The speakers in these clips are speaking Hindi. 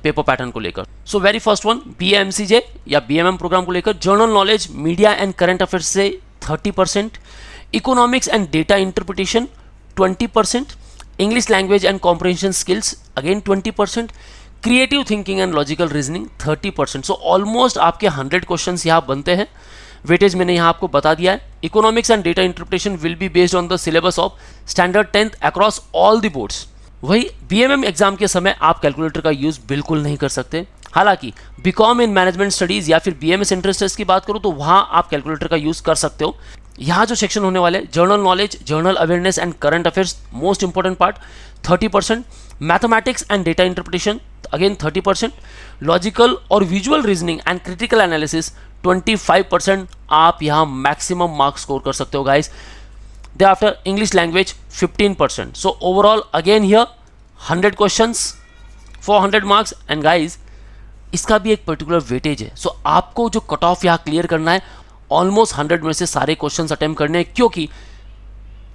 पेपर पैटर्न को लेकर। So very first one BAMCJ या BMM प्रोग्राम को लेकर general knowledge, media and current affairs से 30%, economics and data interpretation 20%, English language and comprehension skills again 20%, creative thinking and logical reasoning 30%। So almost आपके 100 क्वेश्चंस यहाँ बनते हैं। वेटेज मैंने यहाँ आपको बता दिया है। Economics and data interpretation will be based on the syllabus of standard 10th across all the boards. वही BMM एग्जाम के समय आप कैलकुलेटर का यूज बिल्कुल नहीं कर सकते। हालांकि BCom इन मैनेजमेंट स्टडीज या फिर BMS एंट्रेंस टेस्ट की बात करूं तो वहां आप कैलकुलेटर का यूज कर सकते हो। यहाँ जो सेक्शन होने वाले general knowledge, general awareness and current affairs most important part 30%, mathematics and data interpretation again 30%, logical और visual reasoning and critical analysis 25%। आप यहाँ मैक्सिमम मार्क्स स्कोर कर सकते हो guys. Thereafter English language 15%. So overall again here 100 questions 400 marks and guys इसका भी एक पर्टिकुलर वेटेज है। सो आपको जो कट ऑफ यहाँ क्लियर करना है ऑलमोस्ट 100 में से सारे क्वेश्चंस अटेम्प्ट करने हैं, क्योंकि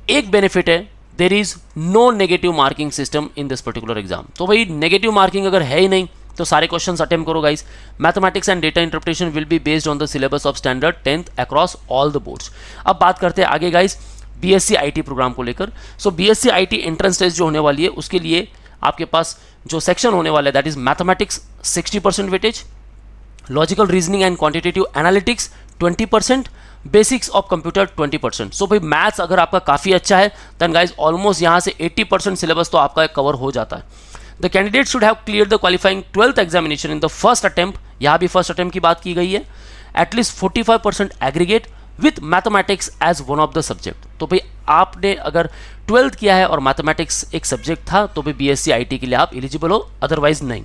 एक बेनिफिट है there is no negative marking system in this particular exam. तो भाई नेगेटिव मार्किंग अगर है ही नहीं तो सारे क्वेश्चंस अटेम्प्ट करो guys. Mathematics and data interpretation will be based on the syllabus of standard 10th across all the boards. अब बात करते हैं आगे गाइस BSc IT प्रोग्राम को लेकर। सो BSc IT एंट्रेंस टेस्ट जो होने वाली है उसके लिए आपके पास जो सेक्शन होने वाला है that is mathematics 60% weightage, logical reasoning and quantitative analytics 20%, basics of computer 20%। सो भाई मैथ्स अगर आपका काफ़ी अच्छा है देन गाइज ऑलमोस्ट यहाँ से 80% सिलेबस तो आपका कवर हो जाता है। The candidate should have clear the qualifying 12th examination in the first attempt. यहाँ भी फर्स्ट अटेम्प्ट की बात की गई है। At least 45% aggregate with mathematics as one of the subject. तो भाई आपने अगर 12th किया है और मैथमेटिक्स एक सब्जेक्ट था तो भाई BSc IT के लिए आप एलिजिबल हो, अदरवाइज नहीं।